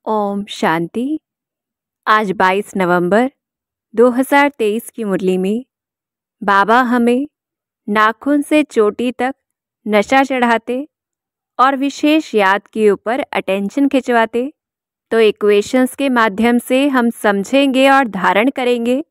ओम शांति। आज 22 नवंबर 2023 की मुरली में बाबा हमें नाखून से चोटी तक नशा चढ़ाते और विशेष याद के ऊपर अटेंशन खिंचवाते। तो इक्वेशंस के माध्यम से हम समझेंगे और धारण करेंगे।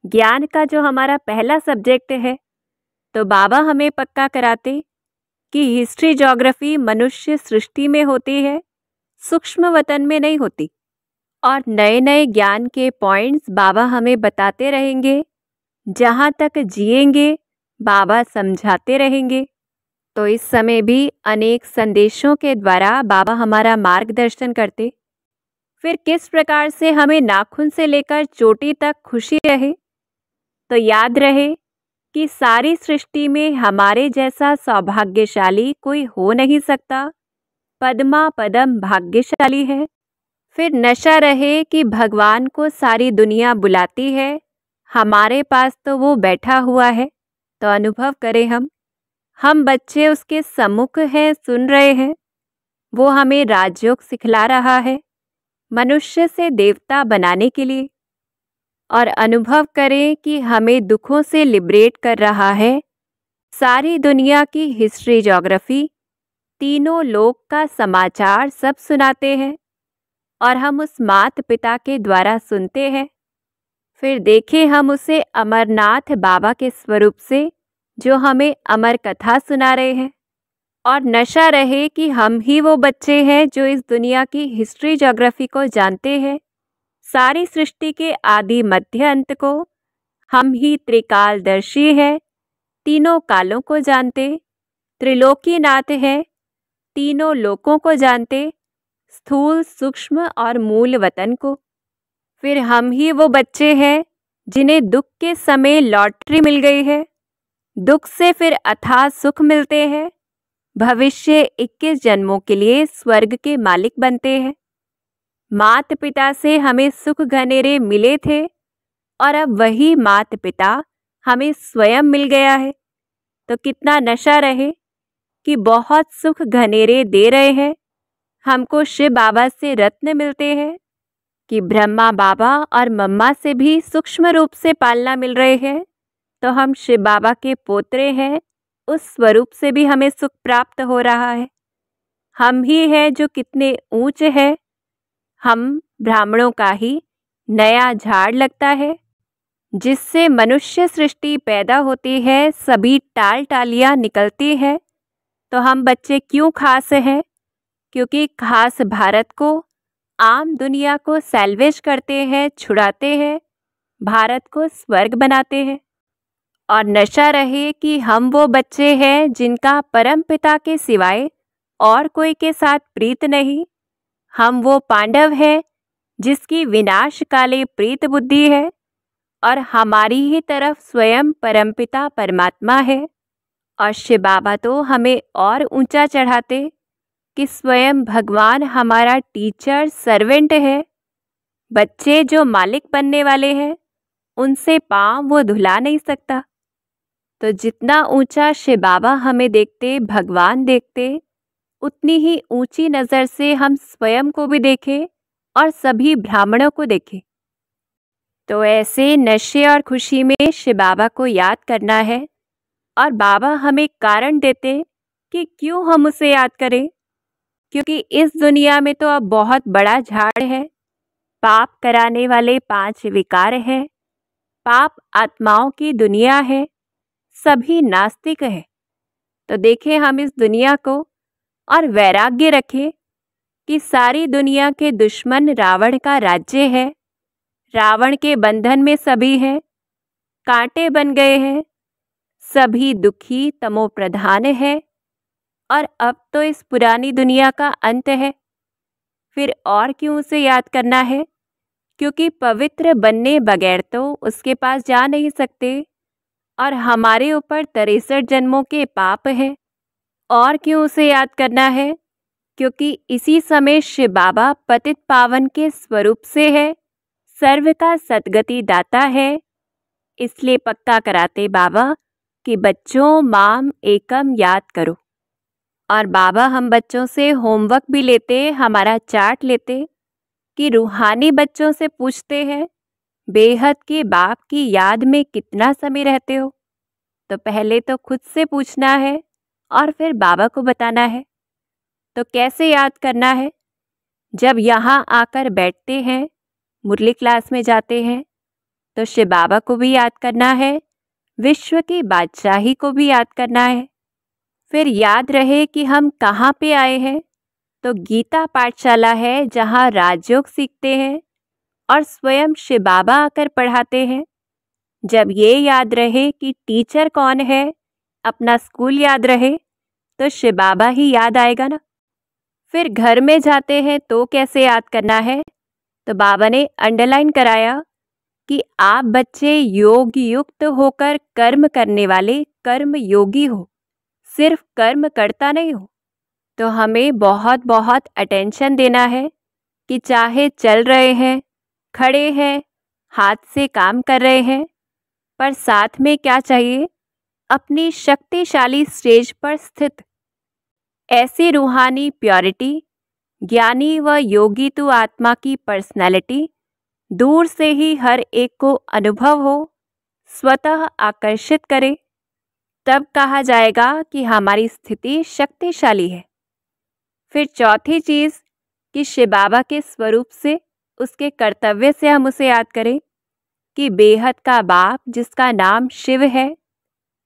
ज्ञान का जो हमारा पहला सब्जेक्ट है, तो बाबा हमें पक्का कराते कि हिस्ट्री ज्योग्राफी मनुष्य सृष्टि में होती है, सूक्ष्म वतन में नहीं होती। और नए नए ज्ञान के पॉइंट्स बाबा हमें बताते रहेंगे। जहाँ तक जिएंगे बाबा समझाते रहेंगे। तो इस समय भी अनेक संदेशों के द्वारा बाबा हमारा मार्गदर्शन करते। फिर किस प्रकार से हमें नाखून से लेकर चोटी तक खुशी रहे। तो याद रहे कि सारी सृष्टि में हमारे जैसा सौभाग्यशाली कोई हो नहीं सकता। पद्मा पदम भाग्यशाली है। फिर नशा रहे कि भगवान को सारी दुनिया बुलाती है, हमारे पास तो वो बैठा हुआ है। तो अनुभव करें हम बच्चे उसके सम्मुख हैं, सुन रहे हैं। वो हमें राजयोग सिखला रहा है मनुष्य से देवता बनाने के लिए। और अनुभव करें कि हमें दुखों से लिबरेट कर रहा है। सारी दुनिया की हिस्ट्री ज्योग्राफी, तीनों लोक का समाचार सब सुनाते हैं और हम उस मात पिता के द्वारा सुनते हैं। फिर देखें हम उसे अमरनाथ बाबा के स्वरूप से, जो हमें अमर कथा सुना रहे हैं। और नशा रहे कि हम ही वो बच्चे हैं जो इस दुनिया की हिस्ट्री ज्योग्राफी को जानते हैं। सारी सृष्टि के आदि मध्य अंत को हम ही त्रिकालदर्शी है, तीनों कालों को जानते। त्रिलोकीनाथ है, तीनों लोकों को जानते, स्थूल सूक्ष्म और मूल वतन को। फिर हम ही वो बच्चे हैं जिन्हें दुख के समय लॉटरी मिल गई है, दुख से फिर अथाह सुख मिलते हैं। भविष्य 21 जन्मों के लिए स्वर्ग के मालिक बनते हैं। मात पिता से हमें सुख घनेरे मिले थे और अब वही मात पिता हमें स्वयं मिल गया है। तो कितना नशा रहे कि बहुत सुख घनेरे दे रहे हैं। हमको शिव बाबा से रत्न मिलते हैं कि ब्रह्मा बाबा और मम्मा से भी सूक्ष्म रूप से पालना मिल रहे हैं। तो हम शिव बाबा के पोतरे हैं, उस स्वरूप से भी हमें सुख प्राप्त हो रहा है। हम ही हैं जो कितने ऊंचे हैं। हम ब्राह्मणों का ही नया झाड़ लगता है, जिससे मनुष्य सृष्टि पैदा होती है, सभी टाल टालियाँ निकलती है। तो हम बच्चे क्यों खास हैं? क्योंकि खास भारत को, आम दुनिया को सैल्वेज करते हैं, छुड़ाते हैं, भारत को स्वर्ग बनाते हैं। और नशा रहे कि हम वो बच्चे हैं जिनका परम पिता के सिवाय और कोई के साथ प्रीत नहीं। हम वो पांडव हैं जिसकी विनाश काले प्रीत बुद्धि है और हमारी ही तरफ स्वयं परमपिता परमात्मा है। और शिव बाबा तो हमें और ऊंचा चढ़ाते कि स्वयं भगवान हमारा टीचर सर्वेंट है। बच्चे जो मालिक बनने वाले हैं, उनसे पाँव वो धुला नहीं सकता। तो जितना ऊंचा शिव बाबा हमें देखते, भगवान देखते, उतनी ही ऊंची नज़र से हम स्वयं को भी देखें और सभी ब्राह्मणों को देखें। तो ऐसे नशे और खुशी में शिव बाबा को याद करना है। और बाबा हमें कारण देते कि क्यों हम उसे याद करें। क्योंकि इस दुनिया में तो अब बहुत बड़ा झाड़ है। पाप कराने वाले 5 विकार हैं। पाप आत्माओं की दुनिया है, सभी नास्तिक हैं। तो देखें हम इस दुनिया को और वैराग्य रखें कि सारी दुनिया के दुश्मन रावण का राज्य है। रावण के बंधन में सभी हैं, कांटे बन गए हैं, सभी दुखी तमो प्रधान है। और अब तो इस पुरानी दुनिया का अंत है। फिर और क्यों उसे याद करना है? क्योंकि पवित्र बनने बगैर तो उसके पास जा नहीं सकते। और हमारे ऊपर 63 जन्मों के पाप हैं। और क्यों उसे याद करना है? क्योंकि इसी समय शिव बाबा पतित पावन के स्वरूप से है, सर्व का सद्गति दाता है। इसलिए पक्का कराते बाबा कि बच्चों माम एकम याद करो। और बाबा हम बच्चों से होमवर्क भी लेते, हमारा चार्ट लेते कि रूहानी बच्चों से पूछते हैं, बेहद के बाप की याद में कितना समय रहते हो? तो पहले तो खुद से पूछना है और फिर बाबा को बताना है। तो कैसे याद करना है? जब यहाँ आकर बैठते हैं, मुरली क्लास में जाते हैं, तो शिव बाबा को भी याद करना है, विश्व की बादशाही को भी याद करना है। फिर याद रहे कि हम कहाँ पे आए हैं, तो गीता पाठशाला है जहाँ राजयोग सीखते हैं और स्वयं शिव बाबा आकर पढ़ाते हैं। जब ये याद रहे कि टीचर कौन है, अपना स्कूल याद रहे, तो शिव बाबा ही याद आएगा ना। फिर घर में जाते हैं तो कैसे याद करना है? तो बाबा ने अंडरलाइन कराया कि आप बच्चे योग युक्त होकर कर्म करने वाले कर्म योगी हो, सिर्फ कर्म करता नहीं हो। तो हमें बहुत बहुत अटेंशन देना है कि चाहे चल रहे हैं, खड़े हैं, हाथ से काम कर रहे हैं, पर साथ में क्या चाहिए? अपनी शक्तिशाली स्टेज पर स्थित ऐसी रूहानी प्योरिटी, ज्ञानी व योगी तु आत्मा की पर्सनैलिटी दूर से ही हर एक को अनुभव हो, स्वतः आकर्षित करे। तब कहा जाएगा कि हमारी स्थिति शक्तिशाली है। फिर चौथी चीज़ कि शिव बाबा के स्वरूप से, उसके कर्तव्य से हम उसे याद करें कि बेहद का बाप जिसका नाम शिव है,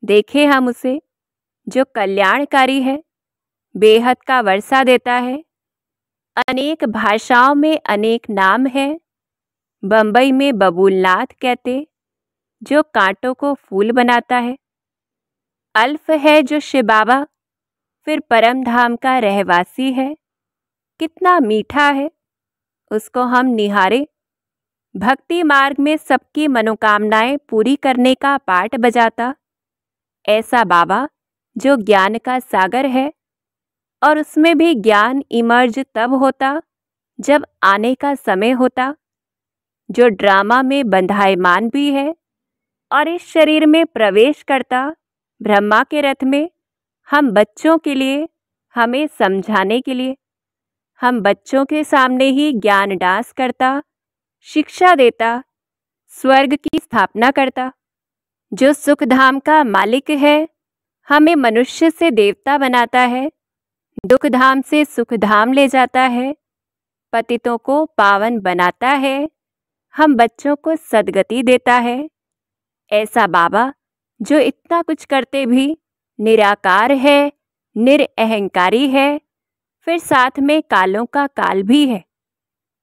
देखें हम उसे, जो कल्याणकारी है, बेहद का वर्षा देता है। अनेक भाषाओं में अनेक नाम हैं। बम्बई में बबूलनाथ कहते, जो कांटों को फूल बनाता है। अल्फ है जो शिव बाबा, फिर परम धाम का रहवासी है। कितना मीठा है, उसको हम निहारे। भक्ति मार्ग में सबकी मनोकामनाएं पूरी करने का पाठ बजाता ऐसा बाबा जो ज्ञान का सागर है, और उसमें भी ज्ञान इमर्ज तब होता जब आने का समय होता, जो ड्रामा में बंधायमान भी है और इस शरीर में प्रवेश करता ब्रह्मा के रथ में, हम बच्चों के लिए, हमें समझाने के लिए। हम बच्चों के सामने ही ज्ञान डांस करता, शिक्षा देता, स्वर्ग की स्थापना करता। जो सुखधाम का मालिक है, हमें मनुष्य से देवता बनाता है, दुखधाम से सुखधाम ले जाता है, पतितों को पावन बनाता है, हम बच्चों को सद्गति देता है। ऐसा बाबा जो इतना कुछ करते भी निराकार है, निरअहंकारी है, फिर साथ में कालों का काल भी है।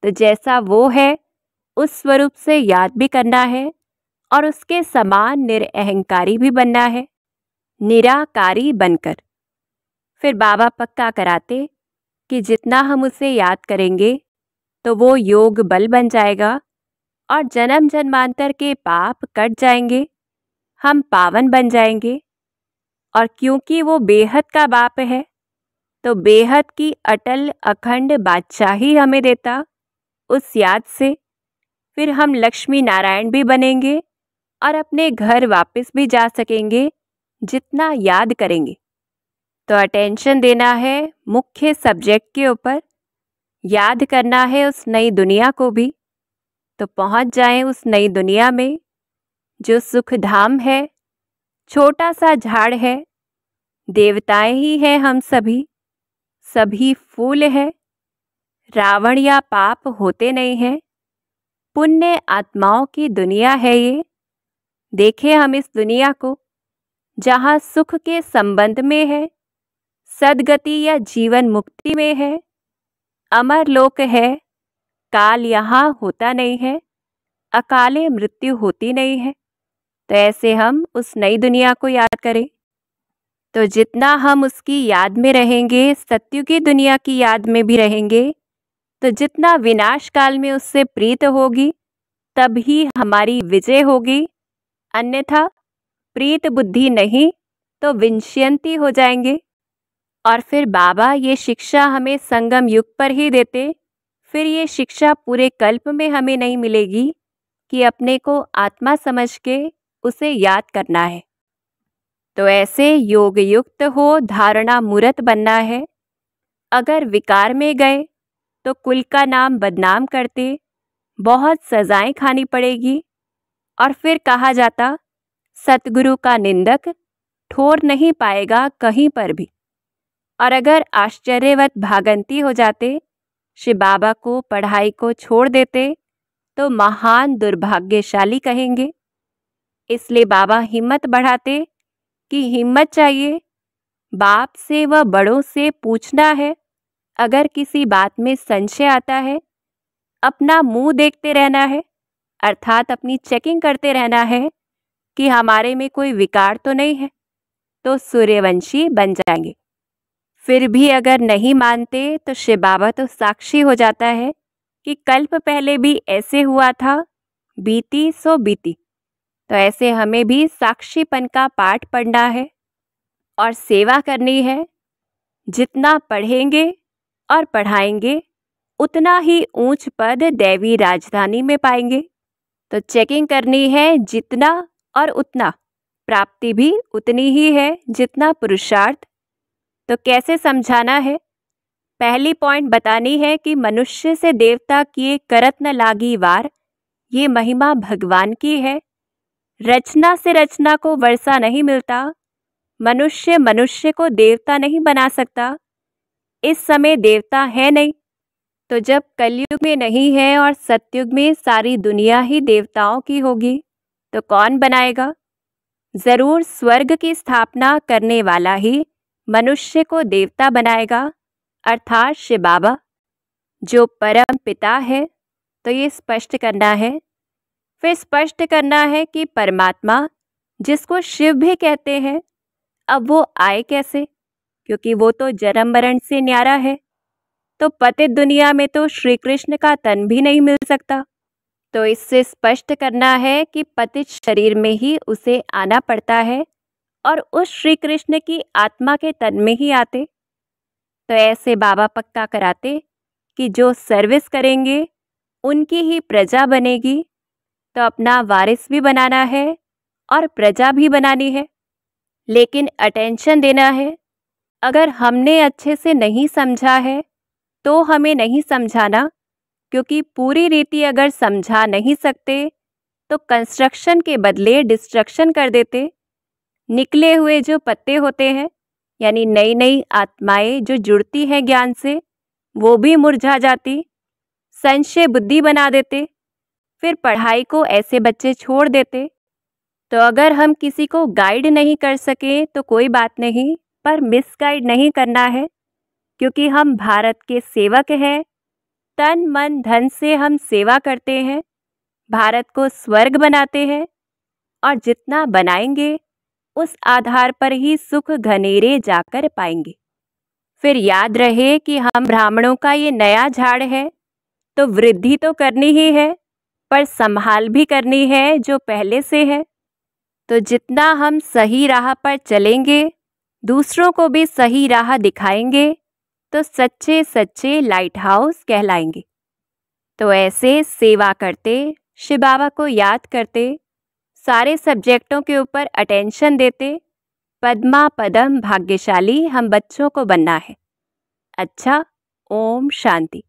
तो जैसा वो है उस स्वरूप से याद भी करना है और उसके समान निरअहंकारी भी बनना है, निराकारी बनकर। फिर बाबा पक्का कराते कि जितना हम उसे याद करेंगे तो वो योग बल बन जाएगा और जन्म जन्मांतर के पाप कट जाएंगे, हम पावन बन जाएंगे। और क्योंकि वो बेहद का बाप है, तो बेहद की अटल अखंड बादशाही हमें देता उस याद से। फिर हम लक्ष्मी नारायण भी बनेंगे और अपने घर वापस भी जा सकेंगे जितना याद करेंगे। तो अटेंशन देना है मुख्य सब्जेक्ट के ऊपर, याद करना है उस नई दुनिया को भी, तो पहुंच जाएं उस नई दुनिया में जो सुख धाम है। छोटा सा झाड़ है, देवताएं ही हैं हम सभी, सभी फूल हैं। रावण या पाप होते नहीं हैं, पुण्य आत्माओं की दुनिया है ये। देखें हम इस दुनिया को जहाँ सुख के संबंध में है, सद्गति या जीवन मुक्ति में है, अमर लोक है, काल यहाँ होता नहीं है, अकाले मृत्यु होती नहीं है। तो ऐसे हम उस नई दुनिया को याद करें। तो जितना हम उसकी याद में रहेंगे, सत्युग की दुनिया की याद में भी रहेंगे, तो जितना विनाश काल में उससे प्रीत होगी तभी हमारी विजय होगी। अन्यथा प्रीत बुद्धि नहीं तो विंश्यंती हो जाएंगे। और फिर बाबा ये शिक्षा हमें संगम युग पर ही देते। फिर ये शिक्षा पूरे कल्प में हमें नहीं मिलेगी कि अपने को आत्मा समझ के उसे याद करना है। तो ऐसे योग युक्त हो धारणा मूर्त बनना है। अगर विकार में गए तो कुल का नाम बदनाम करते, बहुत सजाएं खानी पड़ेगी। और फिर कहा जाता, सतगुरु का निंदक ठोर नहीं पाएगा कहीं पर भी। और अगर आश्चर्यवत भागंती हो जाते, शिव बाबा को पढ़ाई को छोड़ देते, तो महान दुर्भाग्यशाली कहेंगे। इसलिए बाबा हिम्मत बढ़ाते कि हिम्मत चाहिए, बाप से व बड़ों से पूछना है। अगर किसी बात में संशय आता है, अपना मुंह देखते रहना है, अर्थात अपनी चेकिंग करते रहना है कि हमारे में कोई विकार तो नहीं है, तो सूर्यवंशी बन जाएंगे। फिर भी अगर नहीं मानते तो शिव बाबा तो साक्षी हो जाता है कि कल्प पहले भी ऐसे हुआ था, बीती सो बीती। तो ऐसे हमें भी साक्षीपन का पाठ पढ़ना है और सेवा करनी है। जितना पढ़ेंगे और पढ़ाएंगे, उतना ही ऊंच पद दैवी राजधानी में पाएंगे। तो चेकिंग करनी है जितना और उतना, प्राप्ति भी उतनी ही है जितना पुरुषार्थ। तो कैसे समझाना है? पहली पॉइंट बतानी है कि मनुष्य से देवता किए करत न लागी वार, ये महिमा भगवान की है। रचना से रचना को वर्षा नहीं मिलता, मनुष्य मनुष्य को देवता नहीं बना सकता। इस समय देवता है नहीं, तो जब कलयुग में नहीं है और सतयुग में सारी दुनिया ही देवताओं की होगी, तो कौन बनाएगा? जरूर स्वर्ग की स्थापना करने वाला ही मनुष्य को देवता बनाएगा, अर्थात शिव बाबा जो परम पिता है। तो ये स्पष्ट करना है। फिर स्पष्ट करना है कि परमात्मा, जिसको शिव भी कहते हैं, अब वो आए कैसे? क्योंकि वो तो जन्म मरण से न्यारा है। तो पतित दुनिया में तो श्री कृष्ण का तन भी नहीं मिल सकता। तो इससे स्पष्ट करना है कि पतित शरीर में ही उसे आना पड़ता है और उस श्री कृष्ण की आत्मा के तन में ही आते। तो ऐसे बाबा पक्का कराते कि जो सर्विस करेंगे उनकी ही प्रजा बनेगी। तो अपना वारिस भी बनाना है और प्रजा भी बनानी है, लेकिन अटेंशन देना है। अगर हमने अच्छे से नहीं समझा है तो हमें नहीं समझाना, क्योंकि पूरी रीति अगर समझा नहीं सकते तो कंस्ट्रक्शन के बदले डिस्ट्रक्शन कर देते। निकले हुए जो पत्ते होते हैं, यानी नई नई आत्माएं जो जुड़ती हैं ज्ञान से, वो भी मुरझा जाती, संशय बुद्धि बना देते। फिर पढ़ाई को ऐसे बच्चे छोड़ देते। तो अगर हम किसी को गाइड नहीं कर सके तो कोई बात नहीं, पर मिसगाइड नहीं करना है, क्योंकि हम भारत के सेवक हैं। तन मन धन से हम सेवा करते हैं, भारत को स्वर्ग बनाते हैं, और जितना बनाएंगे उस आधार पर ही सुख घनेरे जाकर पाएंगे। फिर याद रहे कि हम ब्राह्मणों का ये नया झाड़ है, तो वृद्धि तो करनी ही है, पर संभाल भी करनी है जो पहले से है। तो जितना हम सही राह पर चलेंगे, दूसरों को भी सही राह दिखाएंगे, तो सच्चे सच्चे लाइट हाउस कहलाएंगे। तो ऐसे सेवा करते, शिव बाबा को याद करते, सारे सब्जेक्टों के ऊपर अटेंशन देते, पद्मा पदम भाग्यशाली हम बच्चों को बनना है। अच्छा, ओम शांति।